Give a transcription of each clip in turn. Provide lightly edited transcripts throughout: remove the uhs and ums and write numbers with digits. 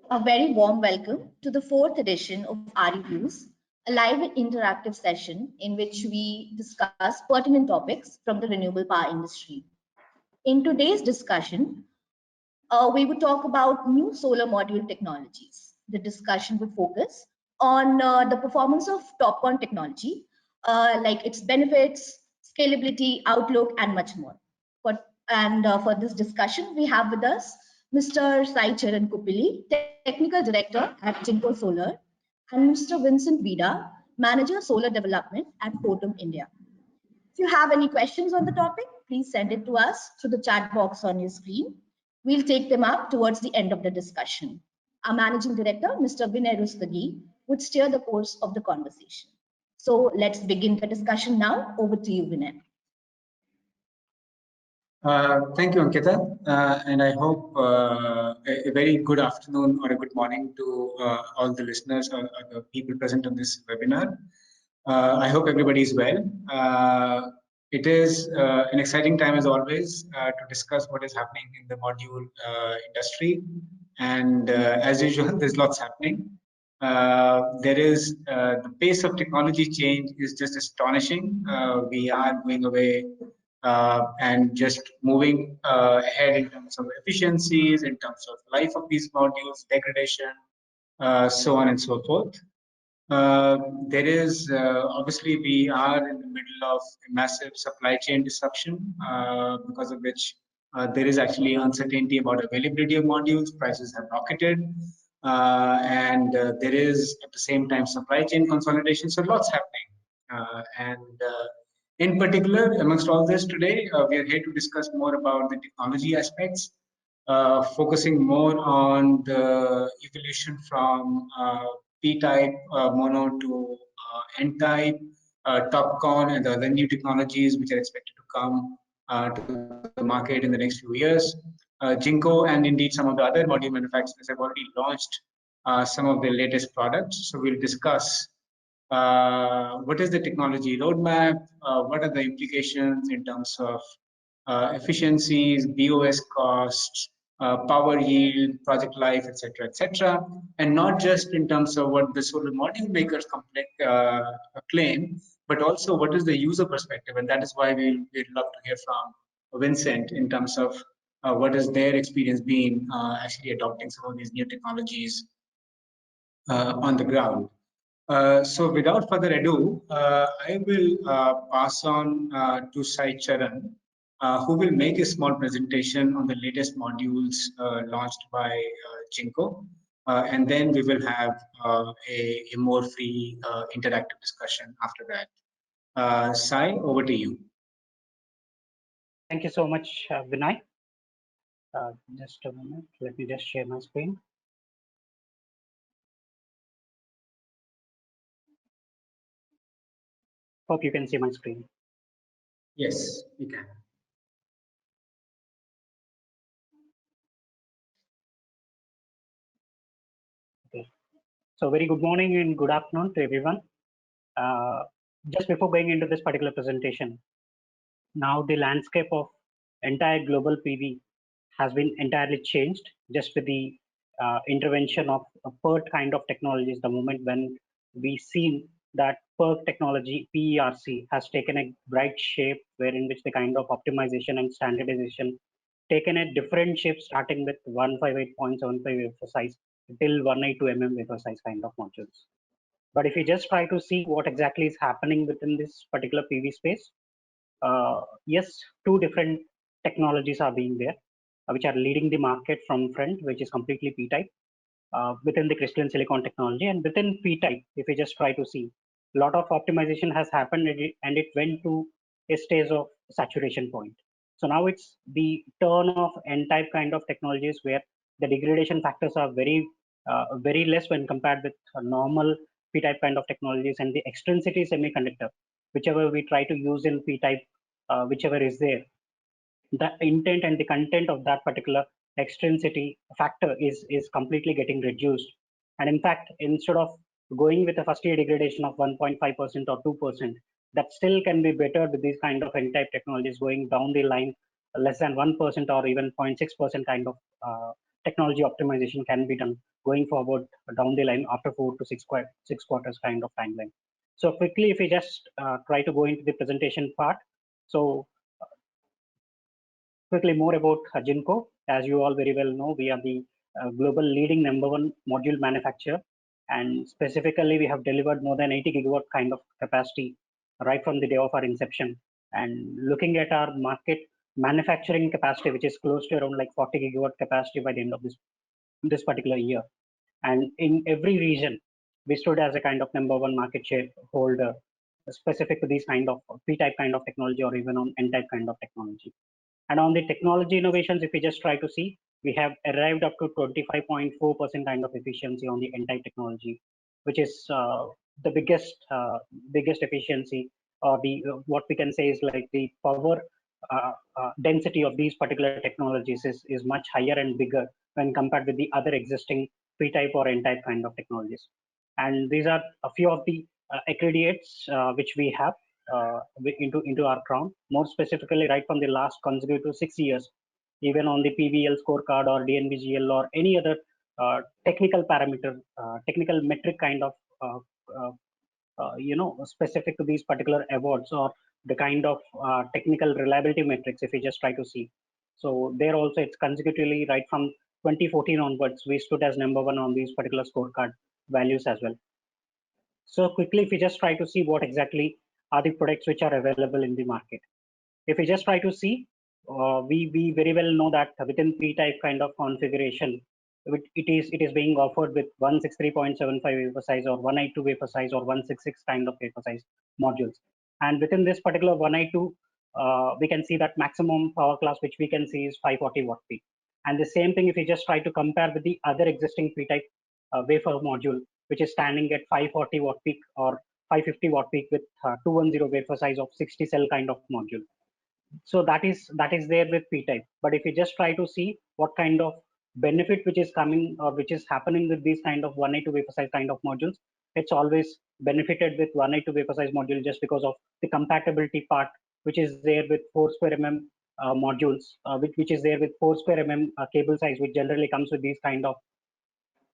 A very warm welcome to the fourth edition of RE Views, a live interactive session in which we discuss pertinent topics from the renewable power industry. In today's discussion, we would talk about new solar module technologies. The discussion would focus on the performance of TOPCon technology, like its benefits, scalability, outlook, and much more. For this discussion, we have with us Mr. Sai Charan Kupili, Technical Director at Jinko Solar, and Mr. Vincent Vida, Manager Solar Development at Fortum India. If you have any questions on the topic, please send it to us through the chat box on your screen. We'll take them up towards the end of the discussion. Our Managing Director, Mr. Vinay Rustagi, would steer the course of the conversation. So let's begin the discussion now. Over to you, Vinay. Thank you, Ankita, and I hope a very good afternoon or a good morning to all the listeners or the people present on this webinar. I hope everybody is well. It is an exciting time as always to discuss what is happening in the module industry, and as usual, there's lots happening. There is the pace of technology change is just astonishing. We are going away and just moving ahead in terms of efficiencies, in terms of life of these modules, degradation, so on and so forth. There is obviously we are in the middle of a massive supply chain disruption because of which there is actually uncertainty about availability of modules. Prices have rocketed, and there is at the same time supply chain consolidation. So lots happening, in particular, amongst all this today, we are here to discuss more about the technology aspects, focusing more on the evolution from P-type mono to N-type, TOPCon, and the other new technologies which are expected to come to the market in the next few years. Jinko and indeed some of the other module manufacturers have already launched some of their latest products. So we'll discuss what is the technology roadmap, what are the implications in terms of efficiencies, BOS costs, power yield, project life, etc., and not just in terms of what the solar module makers claim, but also what is the user perspective, and that is why we'd love to hear from Vincent in terms of what has their experience been actually adopting some of these new technologies on the ground. So without further ado, I will pass on to Sai Charan, who will make a small presentation on the latest modules launched by Jinko, and then we will have a more free interactive discussion after that. Sai, over to you. Thank you so much, Vinay. Just a moment, let me just share my screen. Hope you can see my screen. Yes, we can. Okay. So very good morning and good afternoon to everyone. Just before going into this particular presentation, now the landscape of entire global PV has been entirely changed just with the intervention of PERT kind of technologies. The moment when we seen that PERC technology, PERC, has taken a bright shape wherein which the kind of optimization and standardization taken a different shape starting with 158.75 wafer size till 182 wafer size kind of modules. But if you just try to see what exactly is happening within this particular PV space, yes, two different technologies are being there, which are leading the market from front, which is completely P-type, within the crystalline silicon technology, and within P-type, if you just try to see, a lot of optimization has happened and it went to a stage of saturation point. So now it's the turn of N-type kind of technologies where the degradation factors are very less when compared with normal P-type kind of technologies, and the extrinsic semiconductor, whichever we try to use in P-type, whichever is there, the intent and the content of that particular extrinsicity factor is completely getting reduced. And in fact, instead of going with a first year degradation of 1.5% or 2%, that still can be better with these kind of N-type technologies going down the line less than 1% or even 0.6% kind of technology optimization can be done going forward down the line after 4 to 6 quarters kind of timeline. So quickly, if we just try to go into the presentation part. So quickly more about Jinko. As you all very well know, we are the global leading #1 module manufacturer. And specifically, we have delivered more than 80 gigawatt kind of capacity right from the day of our inception. And looking at our market manufacturing capacity, which is close to around like 40 gigawatt capacity by the end of this particular year. And in every region, we stood as a kind of #1 market share holder specific to these kind of P-type kind of technology or even on N-type kind of technology. And on the technology innovations, if we just try to see, we have arrived up to 25.4% kind of efficiency on the N-type technology, which is the biggest efficiency, or the what we can say is like the power density of these particular technologies is much higher and bigger when compared with the other existing P-type or N-type kind of technologies. And these are a few of the accreditates which we have into our crown. More specifically, right from the last consecutive 6 years, even on the PVL scorecard or DNVGL or any other technical parameter, technical metric kind of specific to these particular awards, or the kind of technical reliability metrics, if we just try to see. So there also it's consecutively right from 2014 onwards, we stood as #1 on these particular scorecard values as well. So quickly, if we just try to see what exactly are the products which are available in the market. If we just try to see, we very well know that within P-type kind of configuration, it is being offered with 163.75 wafer size or 182 wafer size or 166 kind of wafer size modules. And within this particular 182, we can see that maximum power class which we can see is 540 watt peak. And the same thing if we just try to compare with the other existing P-type wafer module, which is standing at 540 watt peak or 550 watt peak with 210 wafer size of 60 cell kind of module. So that is there with P-type. But if you just try to see what kind of benefit which is coming or which is happening with these kind of 182 wafer size kind of modules, it's always benefited with 182 wafer size module just because of the compatibility part, which is there with 4 square mm modules, which is there with 4 square mm cable size, which generally comes with these kind of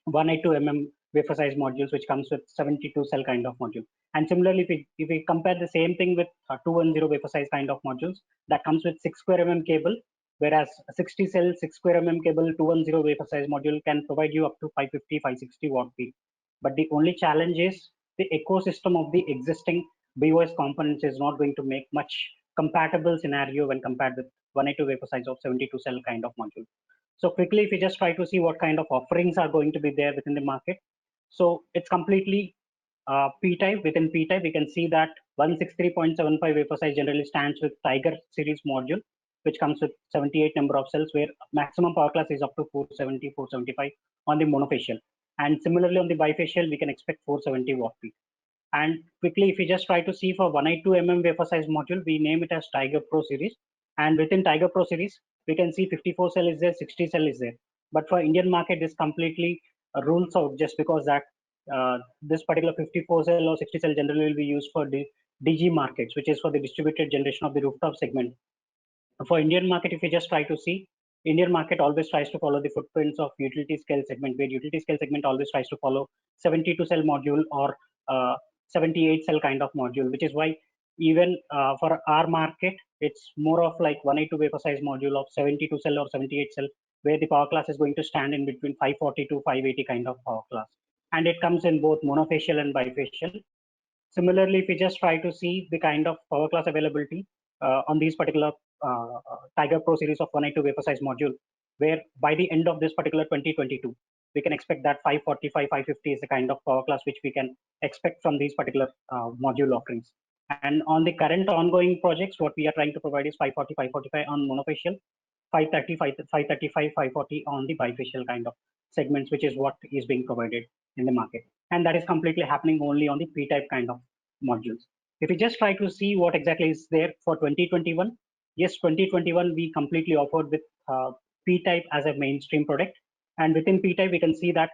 182 mm wafer size modules, which comes with 72 cell kind of module. And similarly, if we compare the same thing with 210 wafer size kind of modules, that comes with 6 square mm cable, whereas 60 cell 6 square mm cable 210 wafer size module can provide you up to 550, 560 watt peak. But the only challenge is the ecosystem of the existing BOS components is not going to make much compatible scenario when compared with 182 wafer size of 72 cell kind of module. So quickly, if we just try to see what kind of offerings are going to be there within the market. So it's completely P-type. Within P-type, we can see that 163.75 wafer size generally stands with Tiger series module, which comes with 78 number of cells, where maximum power class is up to 470, 475 on the monofacial. And similarly, on the bifacial, we can expect 470 watt peak. And quickly, if we just try to see for 182 mm wafer size module, we name it as Tiger Pro series. And within Tiger Pro series, we can see 54 cell is there, 60 cell is there. But for Indian market, this completely rules out just because that this particular 54 cell or 60 cell generally will be used for the DG markets, which is for the distributed generation of the rooftop segment. For Indian market, if we just try to see, Indian market always tries to follow the footprints of utility scale segment, where utility scale segment always tries to follow 72 cell module or 78 cell kind of module, which is why even for our market, it's more of like 182 wafer size module of 72 cell or 78 cell, where the power class is going to stand in between 540 to 580 kind of power class. And it comes in both monofacial and bifacial. Similarly, if we just try to see the kind of power class availability on these particular Tiger Pro series of 182 wafer size module, where by the end of this particular 2022, we can expect that 545, 550 is the kind of power class which we can expect from these particular module offerings. And on the current ongoing projects, what we are trying to provide is 540, 545 on monofacial, 530, 535, 540 on the bifacial kind of segments, which is what is being provided in the market. And that is completely happening only on the P-type kind of modules. If we just try to see what exactly is there for 2021, yes, 2021 we completely offered with P-type as a mainstream product. And within P-type, we can see that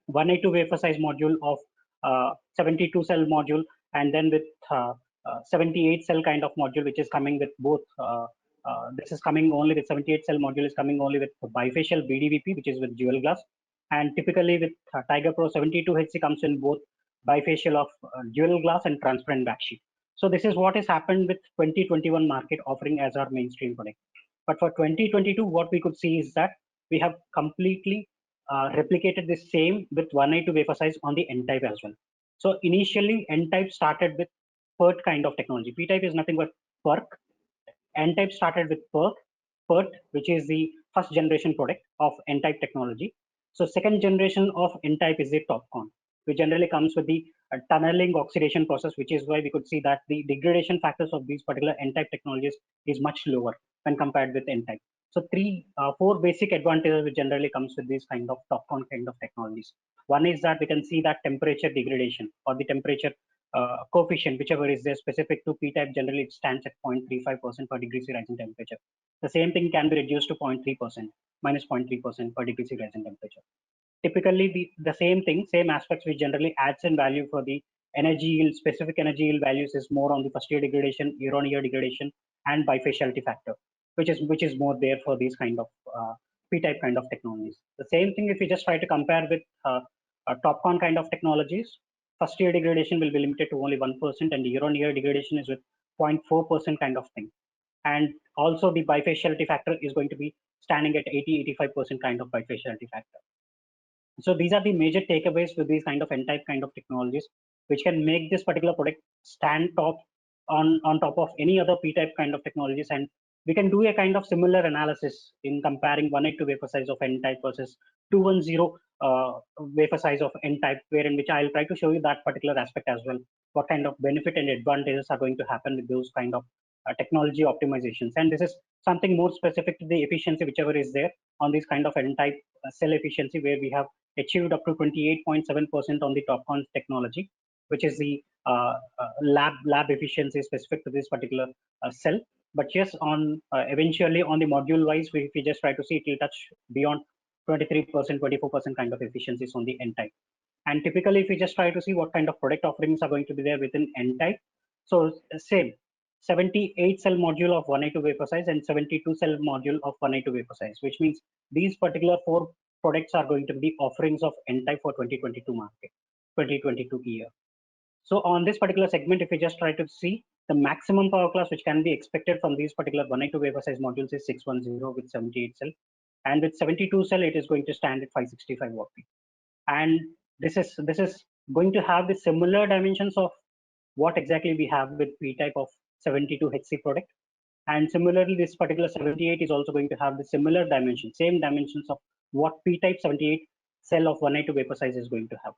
182 wafer size module of 72 cell module, and then with 78 cell kind of module, which is coming with both This is coming only with 78 cell module is coming only with bifacial BDVP, which is with dual glass. And typically with Tiger Pro 72HC comes in both bifacial of dual glass and transparent backsheet. So this is what has happened with 2021 market offering as our mainstream product. But for 2022, what we could see is that we have completely replicated the same with 192 wafer size on the N-type as well. So initially N-type started with PERT kind of technology. P-type is nothing but PERC. N-type started with PERT, which is the first generation product of N-type technology. So second generation of N-type is the TOPCon, which generally comes with the tunneling oxidation process, which is why we could see that the degradation factors of these particular N-type technologies is much lower when compared with N-type. So four basic advantages which generally comes with these kind of TOPCon kind of technologies. One is that we can see that temperature degradation or the temperature coefficient, whichever is there specific to P-type, generally it stands at 0.35% per degree C rising temperature. The same thing can be reduced to 0.3%, minus 0.3% per degree C rising temperature. Typically, the same thing, same aspects which generally adds in value for the energy yield, specific energy yield values is more on the first year degradation, year-on-year degradation, and bifaciality factor, which is more there for these kind of P-type kind of technologies. The same thing if you just try to compare with TOPCon kind of technologies, first year degradation will be limited to only 1%, and year-on-year degradation is with 0.4% kind of thing. And also the bifaciality factor is going to be standing at 80-85% kind of bifaciality factor. So these are the major takeaways with these kind of N-type kind of technologies, which can make this particular product stand on top of any other P-type kind of technologies. And we can do a kind of similar analysis in comparing 182 wafer size of N-type versus 210 wafer size of N-type, wherein which I'll try to show you that particular aspect as well. What kind of benefit and advantages are going to happen with those kind of technology optimizations. And this is something more specific to the efficiency, whichever is there on this kind of N-type cell efficiency, where we have achieved up to 28.7% on the TOPCon technology, which is the lab efficiency specific to this particular cell. But yes, on eventually on the module wise, if we just try to see, it will touch beyond 23%, 24% kind of efficiencies on the N-type. And typically, if we just try to see what kind of product offerings are going to be there within N-type, so same 78 cell module of 182 wafer size and 72 cell module of 182 wafer size, which means these particular four products are going to be offerings of N-type for 2022 market, 2022 year. So on this particular segment, if we just try to see the maximum power class which can be expected from these particular 182 wafer size modules is 610 with 78 cell, and with 72 cell it is going to stand at 565 watt peak. And this is going to have the similar dimensions of what exactly we have with P-type of 72HC product. And similarly, this particular 78 is also going to have the similar dimensions, same dimensions of what P-type 78 cell of 182 wafer size is going to have.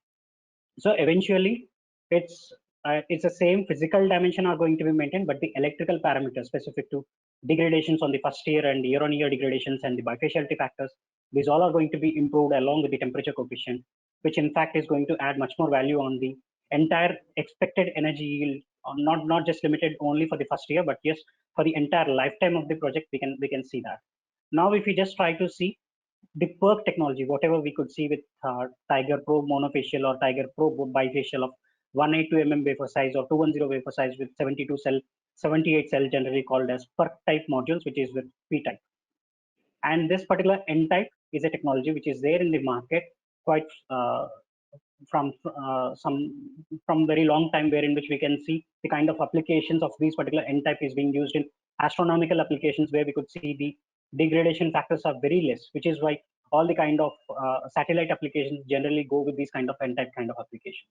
So eventually, it's the same physical dimension are going to be maintained, but the electrical parameters specific to degradations on the first year and year-on-year degradations and the bifaciality factors, these all are going to be improved along with the temperature coefficient, which in fact is going to add much more value on the entire expected energy yield, not just limited only for the first year, but yes, for the entire lifetime of the project, we can see that. Now, if we just try to see the PERC technology, whatever we could see with Tiger Pro monofacial or Tiger Pro bifacial of 182 mm wafer size or 210 wafer size with 72 cell, 78 cell, generally called as PERC type modules, which is with P-type. And this particular N-type is a technology which is there in the market quite from very long time, wherein which we can see the kind of applications of these particular N-type is being used in astronomical applications, where we could see the degradation factors are very less, which is why all the kind of satellite applications generally go with these kind of N-type kind of applications.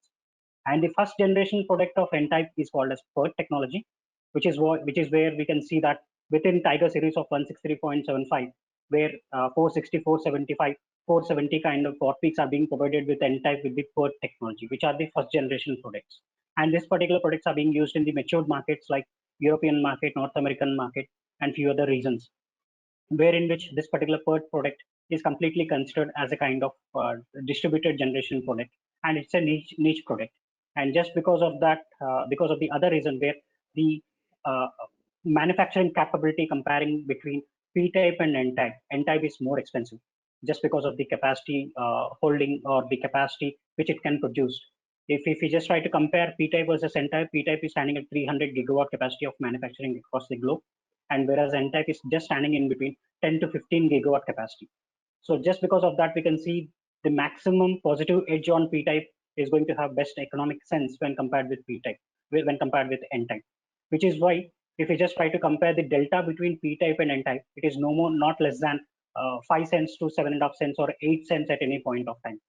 And the first generation product of N-type is called as PERT technology, which is where we can see that within Tiger series of 163.75, where 460, 475, 470 kind of watt peaks are being provided with N-type with the PERT technology, which are the first generation products. And these particular products are being used in the matured markets like European market, North American market, and few other regions, wherein which this particular PERT product is completely considered as a kind of distributed generation product, and it's a niche product. And just because of that, because of the other reason where the manufacturing capability comparing between P-type and N-type, N-type is more expensive just because of the capacity holding or the capacity which it can produce. If we just try to compare P-type versus N-type, P-type is standing at 300 gigawatt capacity of manufacturing across the globe, and whereas N-type is just standing in between 10 to 15 gigawatt capacity. So just because of that, we can see the maximum positive edge on P-type is going to have best economic sense when compared with P-type, when compared with N-type, which is why if we just try to compare the delta between P-type and N-type, it is not less than 5 cents to 7.5 cents or 8 cents at any point of time.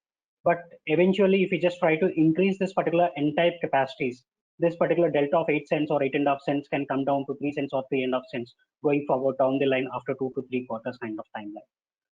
But eventually, if we just try to increase this particular N-type capacities, this particular delta of 8 cents or 8.5 cents can come down to 3 cents or 3.5 cents going forward down the line after 2 to 3 quarters kind of timeline.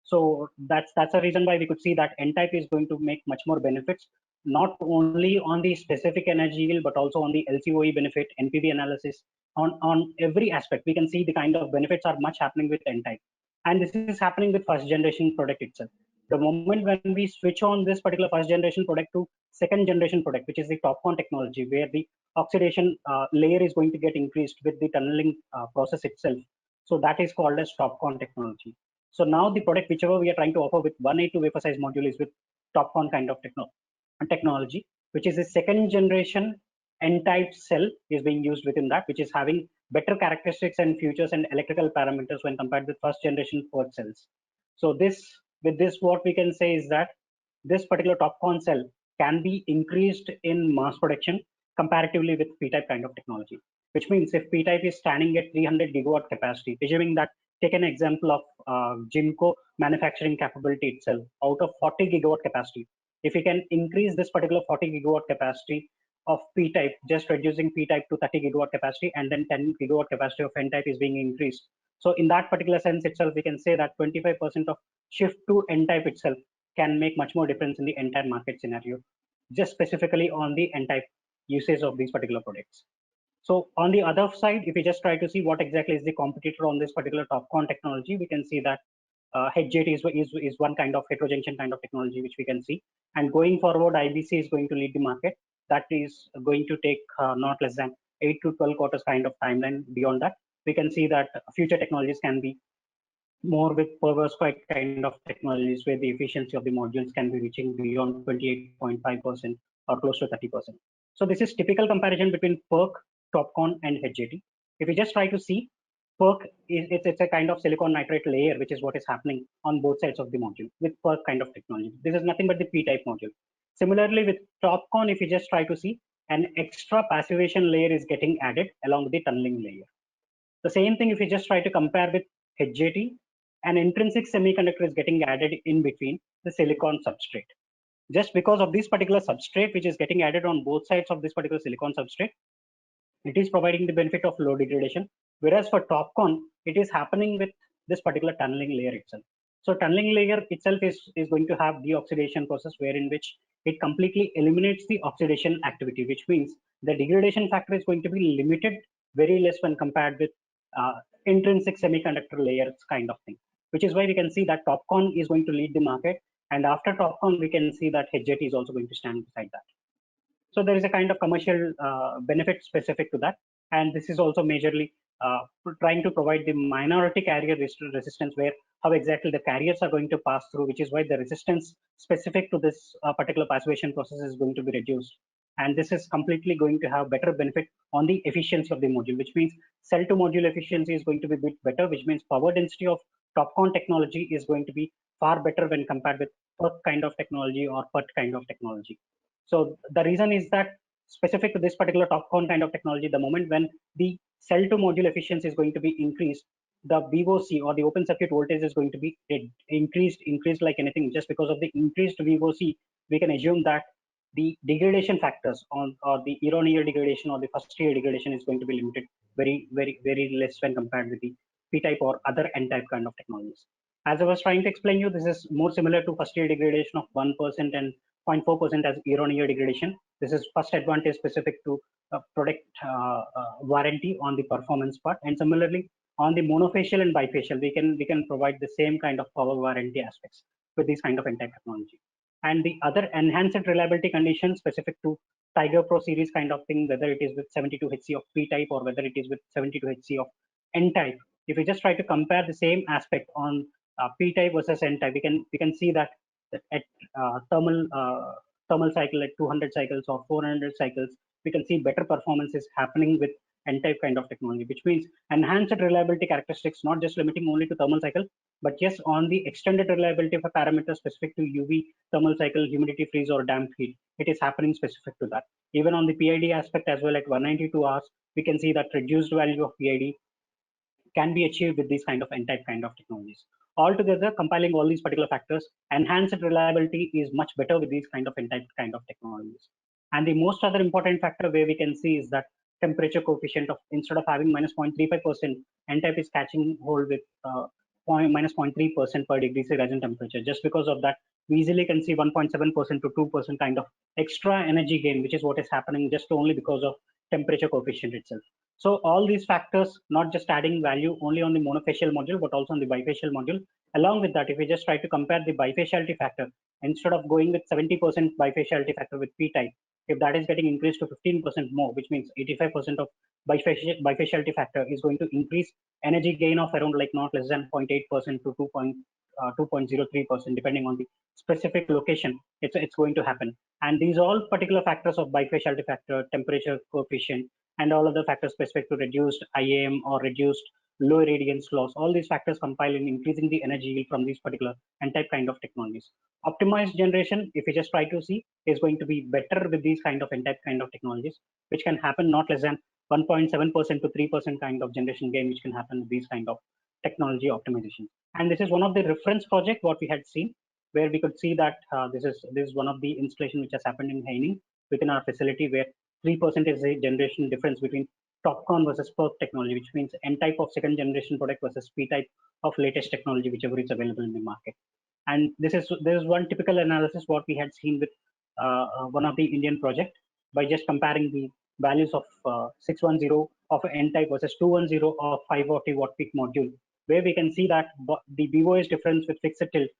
So that's a reason why we could see that N-type is going to make much more benefits, not only on the specific energy yield, but also on the LCOE benefit, NPV analysis, on every aspect. We can see the kind of benefits are much happening with N-type. And this is happening with first generation product itself. The moment when we switch on this particular first generation product to second generation product, which is the TOPCon technology, where the oxidation layer is going to get increased with the tunneling process itself. So that is called as TOPCon technology. So now the product whichever we are trying to offer with 182 wafer size module is with TOPCon kind of technology, which is a second generation N-type cell is being used within that, which is having better characteristics and features and electrical parameters when compared with first generation PERC cells. So with this, what we can say is that this particular TOPCon cell can be increased in mass production comparatively with P-type kind of technology, which means if P-type is standing at 300 gigawatt capacity, assuming that, take an example of Jinko manufacturing capability itself out of 40 gigawatt capacity. If we can increase this particular 40 gigawatt capacity of P-type, just reducing P-type to 30 gigawatt capacity, and then 10 gigawatt capacity of N-type is being increased. So in that particular sense itself, we can say that 25% of shift to N-type itself can make much more difference in the entire market scenario, just specifically on the N-type usage of these particular products. So on the other side, if we just try to see what exactly is the competitor on this particular TOPCon technology, we can see that HJT is one kind of heterojunction kind of technology which we can see. And going forward, IBC is going to lead the market. That is going to take not less than 8 to 12 quarters kind of timeline. Beyond that, we can see that future technologies can be more with perovskite kind of technologies where the efficiency of the modules can be reaching beyond 28.5% or close to 30%. So this is typical comparison between PERC, TOPCon and HJT. If we just try to see, PERC it's a kind of silicon nitride layer, which is what is happening on both sides of the module with PERC kind of technology. This is nothing but the P-type module. Similarly with TOPCon, if you just try to see, an extra passivation layer is getting added along with the tunneling layer. The same thing if you just try to compare with HJT, an intrinsic semiconductor is getting added in between the silicon substrate. Just because of this particular substrate, which is getting added on both sides of this particular silicon substrate, it is providing the benefit of low degradation. Whereas for TOPCon, it is happening with this particular tunneling layer itself. So tunneling layer itself is going to have the oxidation process wherein which it completely eliminates the oxidation activity, which means the degradation factor is going to be limited very less when compared with intrinsic semiconductor layers kind of thing, which is why we can see that TOPCon is going to lead the market. And after TOPCon, we can see that HJT is also going to stand beside that. So there is a kind of commercial benefit specific to that. And this is also majorly trying to provide the minority carrier resistance where how exactly the carriers are going to pass through, which is why the resistance specific to this particular passivation process is going to be reduced. And this is completely going to have better benefit on the efficiency of the module, which means cell to module efficiency is going to be a bit better, which means power density of TOPCon technology is going to be far better when compared with PERC kind of technology or PERT kind of technology. So the reason is that specific to this particular TOPCon kind of technology, the moment when the cell to module efficiency is going to be increased, the VOC or the open circuit voltage is going to be increased like anything. Just because of the increased VOC, we can assume that the degradation factors on or the year-on-year degradation or the first-year degradation is going to be limited very less when compared with the P-type or other N-type kind of technologies. As I was trying to explain you, this is more similar to first-year degradation of 1% and 0.4% as year-on-year degradation. This is first advantage specific to product warranty on the performance part, and similarly on the monofacial and bifacial, we can provide the same kind of power warranty aspects with this kind of N-type technology. And the other enhanced reliability conditions specific to Tiger Pro series kind of thing, whether it is with 72HC of P-type or whether it is with 72HC of N-type. If we just try to compare the same aspect on P-type versus N-type, we can see that at thermal cycle at 200 cycles or 400 cycles, we can see better performance is happening with N-type kind of technology, which means enhanced reliability characteristics, not just limiting only to thermal cycle, but yes, on the extended reliability of a parameter specific to UV, thermal cycle, humidity, freeze, or damp heat. It is happening specific to that. Even on the PID aspect as well, at 192 hours, we can see that reduced value of PID can be achieved with these kind of N-type kind of technologies. Altogether, compiling all these particular factors, enhanced reliability is much better with these kind of N-type kind of technologies. And the most other important factor where we can see is that temperature coefficient of, instead of having minus 0.35%, N-type is catching hold with minus 0.3% per degree C rising temperature. Just because of that, we easily can see 1.7% to 2% kind of extra energy gain, which is what is happening just only because of temperature coefficient itself. So all these factors, not just adding value only on the monofacial module, but also on the bifacial module. Along with that, if we just try to compare the bifaciality factor, instead of going with 70% bifaciality factor with P-type, if that is getting increased to 15% more, which means 85% of bifaciality factor is going to increase energy gain of around like not less than 0.8% to 2.03%, depending on the specific location, it's going to happen. And these all particular factors of bifaciality factor, temperature coefficient, and all other factors specific to reduced IAM or reduced low irradiance loss, all these factors compile in increasing the energy yield from these particular N-type kind of technologies. Optimized generation, if we just try to see, is going to be better with these kind of N-type kind of technologies, which can happen not less than 1.7% to 3% kind of generation gain, which can happen with these kind of technology optimization. And this is one of the reference project what we had seen, where we could see that this is one of the installation which has happened in Haining within our facility, where 3% is the generation difference between TOPCon versus PERC technology, which means N-type of second generation product versus P-type of latest technology, whichever is available in the market. And this is one typical analysis what we had seen with one of the Indian project by just comparing the values of 610 of N-type versus 210 of 540 watt peak module, where we can see that the BOS difference with fixed tilt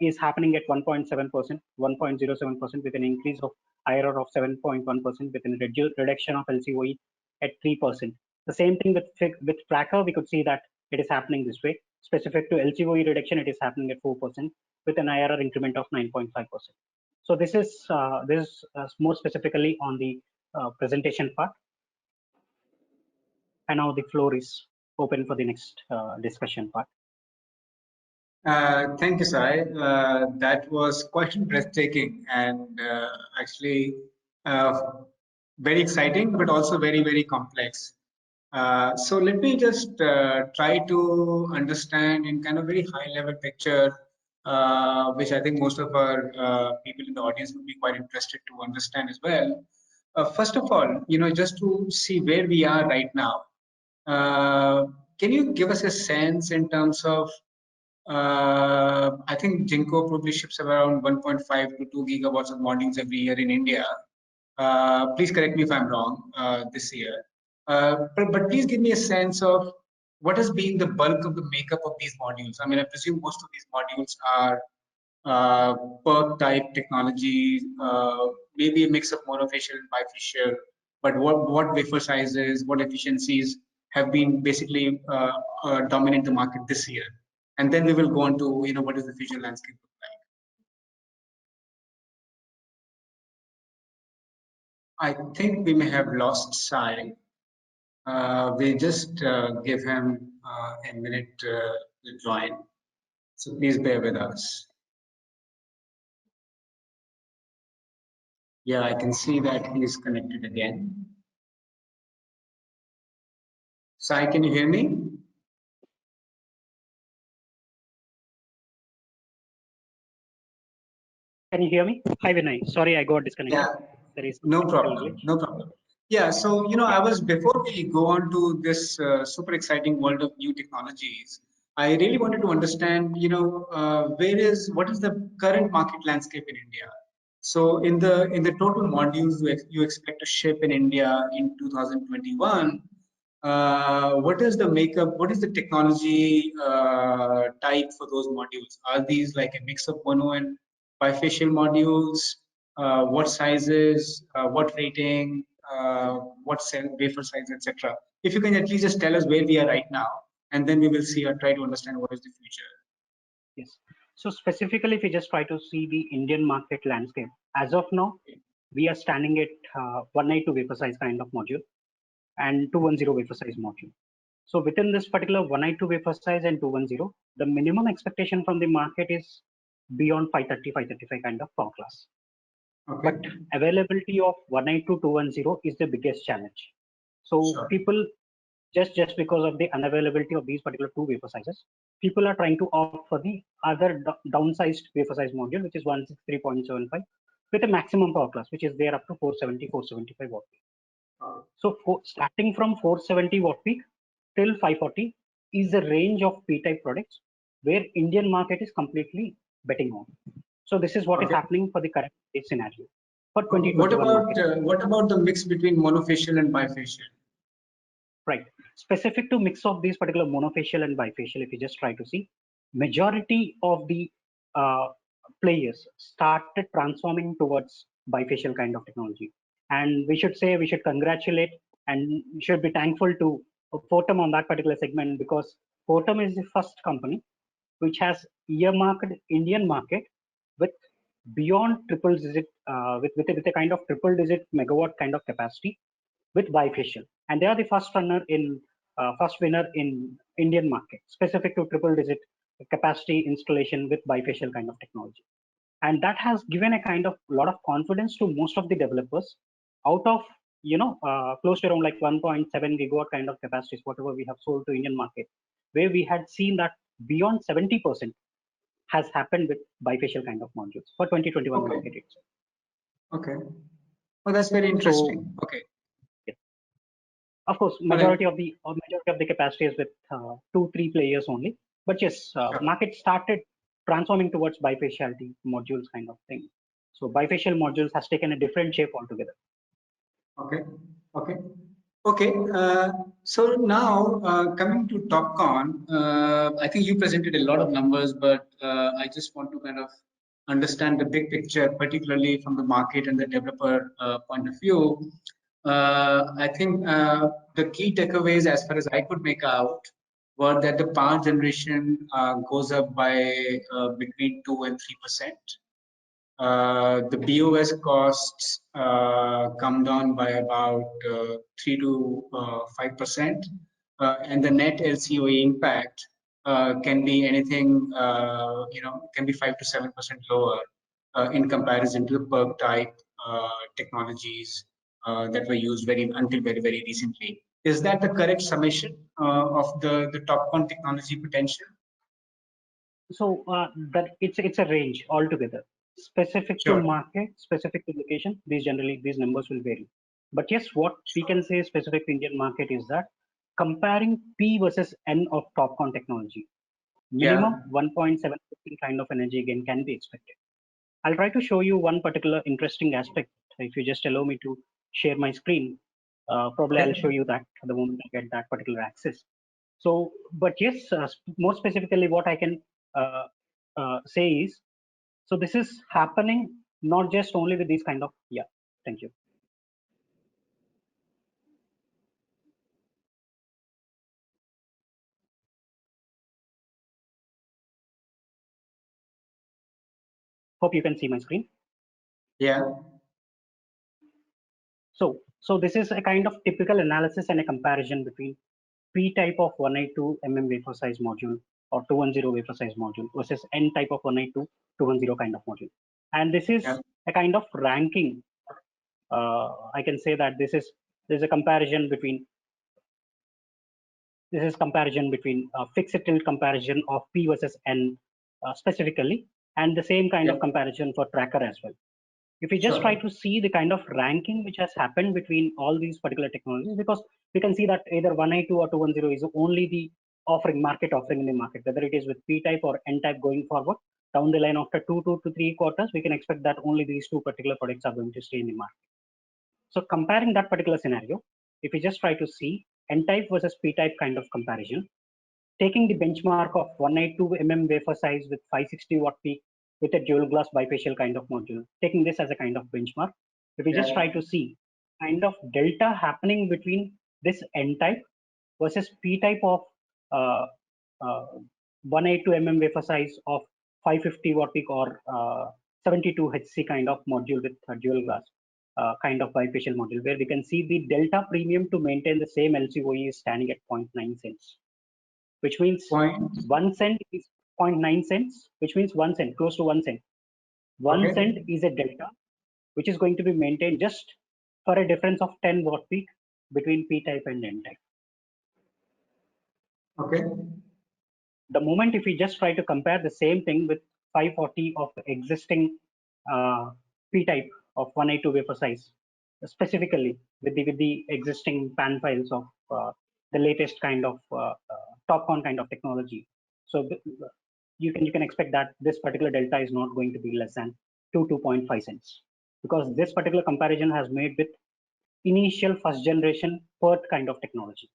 is happening at 1.7%, 1.07% with an increase of IRR of 7.1% with a reduction of LCOE at 3%. The same thing with tracker, we could see that it is happening this way. Specific to LCOE reduction, it is happening at 4% with an IRR increment of 9.5%. So this is more specifically on the presentation part. And now the floor is open for the next discussion part. Thank you, Sai. That was quite breathtaking and actually very exciting, but also very, very complex. So let me just try to understand in kind of very high level picture, which I think most of our people in the audience would be quite interested to understand as well. First of all, just to see where we are right now, can you give us a sense in terms of I think Jinko probably ships around 1.5 to 2 gigawatts of modules every year in India. Please correct me if I'm wrong this year. But please give me a sense of what has been the bulk of the makeup of these modules. I mean, I presume most of these modules are PERC type technology, maybe a mix of monofacial and bifacial. But what wafer sizes, what efficiencies have been basically dominate the market this year? And then we will go on to, what does the future landscape look like? I think we may have lost Sai. We just give him a minute to join. So please bear with us. Yeah, I can see that he is connected again. Sai, can you hear me? Can you hear me? Hi, Vinay. Sorry, I got disconnected. Yeah, There is no problem. No problem. Yeah, so I was, before we go on to this super exciting world of new technologies, I really wanted to understand, what is the current market landscape in India? So in the total modules you expect to ship in India in 2021, what is the makeup? What is the technology type for those modules? Are these like a mix of mono and bifacial modules? What sizes? What rating? What cell, wafer size, etc. If you can at least just tell us where we are right now, and then we will see or try to understand what is the future. Yes. So specifically, if we just try to see the Indian market landscape, as of now, we are standing at 192 wafer size kind of module. and 210 wafer size module. So within this particular 192 wafer size and 210, the minimum expectation from the market is beyond 530, 535 kind of power class. Okay. But availability of 192, 210 is the biggest challenge. So Sure. people, just because of the unavailability of these particular two wafer sizes, people are trying to opt for the other downsized wafer size module, which is 163.75 with a maximum power class, which is there up to 470, 475 watt peak. So starting from 470 watt peak till 540 is the range of P-type products where Indian market is completely betting on. So this is what is happening for the current scenario for 2021 what about the mix between monofacial and bifacial? Right. Specific to mix of these particular monofacial and bifacial, if you just try to see, majority of the players started transforming towards bifacial kind of technology. And we should congratulate and we should be thankful to Photom on that particular segment, because Photom is the first company which has earmarked Indian market with beyond triple digit, with a kind of triple digit megawatt kind of capacity with bifacial, and they are the first winner in Indian market specific to triple digit capacity installation with bifacial kind of technology. And that has given a kind of lot of confidence to most of the developers. Out of close to around like 1.7 gigawatt kind of capacities, whatever we have sold to Indian market, where we had seen that beyond 70% has happened with bifacial kind of modules for 2021 market itself. Okay. Oh, that's very interesting. So, okay. Yeah. Of course, majority of the capacity is with 2-3 players only. But yes, Sure. market started transforming towards bifaciality modules kind of thing. So bifacial modules has taken a different shape altogether. Okay. Okay. Okay. So now coming to TopCon, I think you presented a lot of numbers, but I just want to kind of understand the big picture, particularly from the market and the developer point of view. I think the key takeaways, as far as I could make out, were that the power generation goes up by between 2 and 3%. The BOS costs come down by about 3 to 5%, and the net LCOE impact can be anything, can be 5 to 7% lower in comparison to the PERC type technologies that were used until very, very recently. Is that the correct summation of the TopCon technology potential? So that it's a range altogether. Specific Sure. to market, specific to location, these numbers will vary. But yes, what we can say specific to Indian market is that comparing P versus N of TopCon technology, minimum 1.7 kind of energy gain can be expected. I'll try to show you one particular interesting aspect. If you just allow me to share my screen, probably I'll show you that the moment I get that particular access. So, but yes, more specifically, what I can say is, so this is happening not just only with these kind of, thank you. Hope you can see my screen. Yeah. So this is a kind of typical analysis and a comparison between P type of 192 mm wafer size module or 210 wafer size module versus N type of 192 210 kind of module. And this is a kind of ranking. I can say that there's a comparison between fixed tilt comparison of P versus N specifically, and the same kind of comparison for tracker as well. If we just try to see the kind of ranking which has happened between all these particular technologies, because we can see that either 192 or 210 is only the market offering in the market, whether it is with P type or N type going forward. Down the line after 2 to 3 quarters, we can expect that only these two particular products are going to stay in the market. So comparing that particular scenario, if we just try to see N type versus P type kind of comparison, taking the benchmark of 192 mm wafer size with 560 watt peak with a dual glass bifacial kind of module, taking this as a kind of benchmark, if we just try to see kind of delta happening between this N type versus P type of 182 mm wafer size of 550 watt peak or 72 HC kind of module with dual glass, kind of bifacial module, where we can see the delta premium to maintain the same LCOE is standing at 0.9 cents, which means 1 cent is 0.9 cents, which means 1 cent, close to 1 cent. 1 cent is a delta, which is going to be maintained just for a difference of 10 watt peak between P-type and N-type. Okay. The moment if we just try to compare the same thing with 540 of existing P-type of 182 wafer size, specifically with the existing pan files of the latest kind of TOPCon kind of technology. So you can expect that this particular delta is not going to be less than 2.5 cents, because this particular comparison has made with initial first generation PERT kind of technology.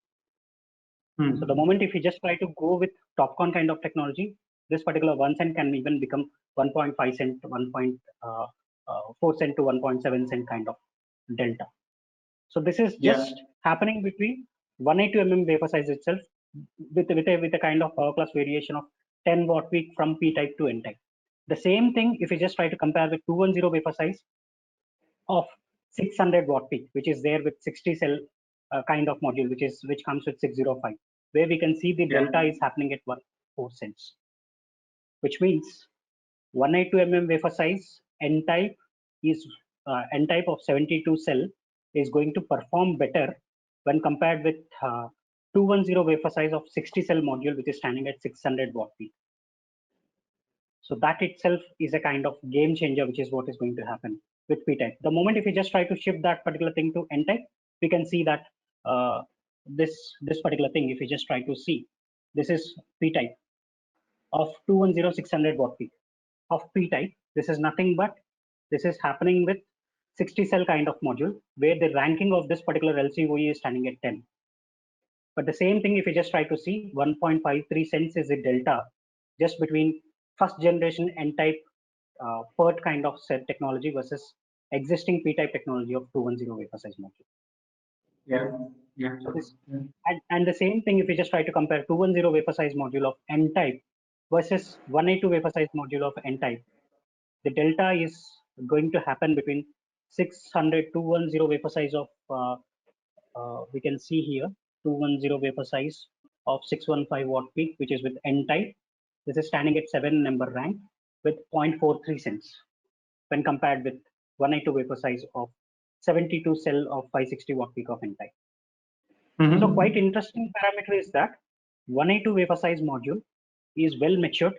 So the moment if you just try to go with TOPCon kind of technology, this particular 1 cent can even become 1.5 cent, 1.4 cent to 1.7 cent kind of delta. So this is just happening between 182 mm wafer size itself with a kind of power class variation of 10 watt peak from P-type to N-type. The same thing if you just try to compare with 210 wafer size of 600 watt peak, which is there with 60 cell kind of module, which comes with 605, where we can see the delta is happening at 1.4 cents, which means 182 mm wafer size N-type is N-type of 72 cell is going to perform better when compared with 210 wafer size of 60 cell module, which is standing at 600 watt peak. So that itself is a kind of game changer, which is what is going to happen with P-type. The moment if we just try to shift that particular thing to N-type, we can see that this particular thing, if we just try to see, this is P-type of 210 600 watt peak of P-type. This is nothing but this is happening with 60 cell kind of module, where the ranking of this particular LCOE is standing at 10. But the same thing if you just try to see, 1.53 cents is the delta just between first generation N-type PERT kind of set technology versus existing P-type technology of 210 wafer size module. So this, and the same thing if you just try to compare 210 wafer size module of N-type versus 182 wafer size module of N-type, the delta is going to happen between 600 210 wafer size of we can see here 210 wafer size of 615 watt peak, which is with N-type. This is standing at 7 number rank with 0.43 cents when compared with 182 wafer size of 72 cell of 560 watt peak of N-type. So quite interesting parameter is that 182 wafer size module is well matured,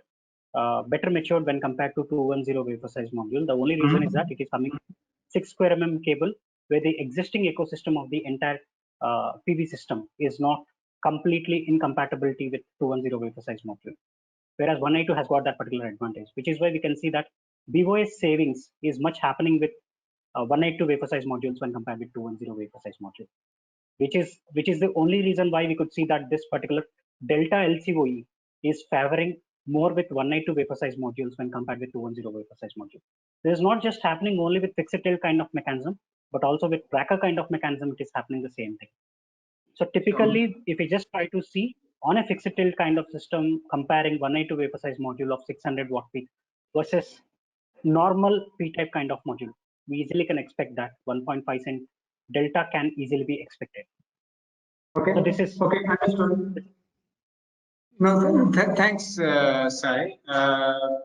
better matured when compared to 210 wafer size module. The only reason is that it is coming 6 square mm cable, where the existing ecosystem of the entire PV system is not completely incompatibility with 210 wafer size module, whereas 182 has got that particular advantage, which is why we can see that BOS savings is much happening with 182 wafer size modules when compared with 210 wafer size module, which is the only reason why we could see that this particular delta LCOE is favoring more with 182 wafer size modules when compared with 210 wafer size module. This is not just happening only with fixed tail kind of mechanism, but also with tracker kind of mechanism, it is happening the same thing. So typically, if we just try to see on a fixed tilt kind of system, comparing 182 wafer size module of 600 watt peak versus normal P-type kind of module, we easily can expect that 1.5 cent delta can easily be expected. Okay. So this is Understood. No, thanks, Sai.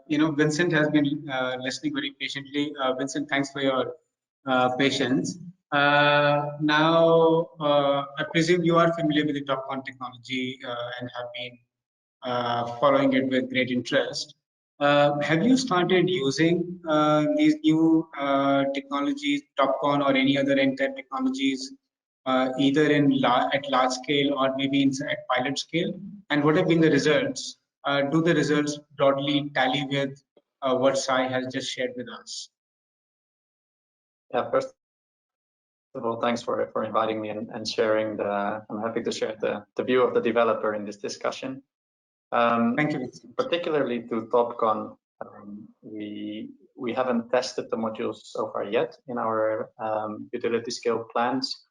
Vincent has been listening very patiently. Vincent, thanks for your patience. Now, I presume you are familiar with the TOPCon technology and have been following it with great interest. Have you started using these new technologies, TOPCon or any other N-type technologies, either at large scale or maybe at pilot scale? And what have been the results? Do the results broadly tally with what Sai has just shared with us? Yeah, first of all, thanks for inviting me and sharing I'm happy to share the view of the developer in this discussion. Thank you. Particularly to TOPCon, we haven't tested the modules so far yet in our utility scale plans.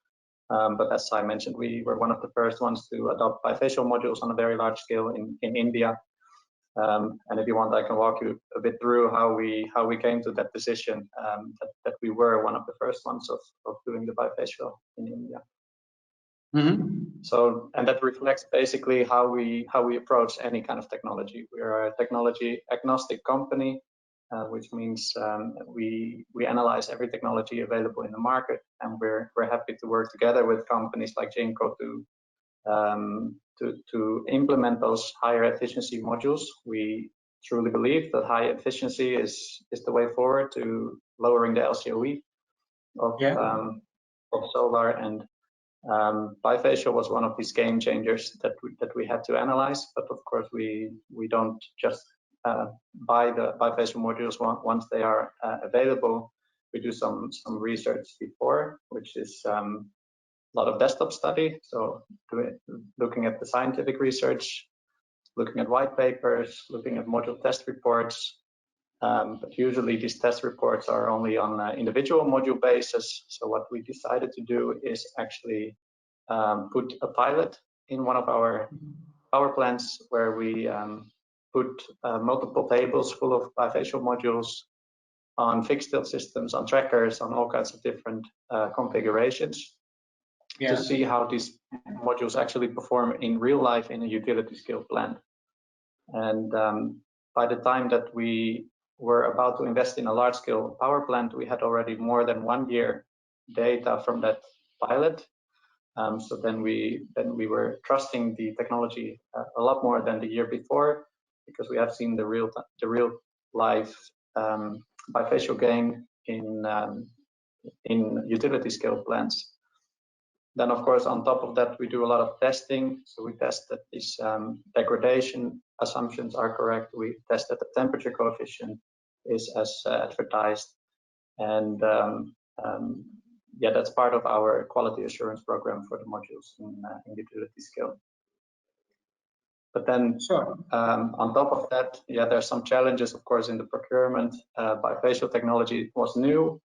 But as I mentioned, we were one of the first ones to adopt bifacial modules on a very large scale in India. And if you want, I can walk you a bit through how we came to that decision, that we were one of the first ones of doing the bifacial in India. So, and that reflects basically how we approach any kind of technology. We are a technology agnostic company, which means we analyze every technology available in the market, and we're happy to work together with companies like Jinko to implement those higher efficiency modules. We truly believe that high efficiency is the way forward to lowering the LCOE of solar, and bifacial was one of these game changers that we had to analyze. But of course, we don't just buy the bifacial modules once they are available. We do some research before, which is a lot of desktop study. So looking at the scientific research, looking at white papers, looking at module test reports. But usually these test reports are only on an individual module basis. So what we decided to do is actually put a pilot in one of our power plants where we put multiple tables full of bifacial modules on fixed tilt systems, on trackers, on all kinds of different configurations to see how these modules actually perform in real life in a utility scale plant. And by the time that we were about to invest in a large scale power plant, we had already more than 1 year data from that pilot. So then we were trusting the technology a lot more than the year before, because we have seen the real life bifacial gain in utility scale plants. Then, of course, on top of that, we do a lot of testing. So we test that these degradation assumptions are correct. We test that the temperature coefficient is as advertised. And yeah, that's part of our quality assurance program for the modules in utility scale. But then on top of that, yeah, there's some challenges, of course, in the procurement. Bifacial technology was new.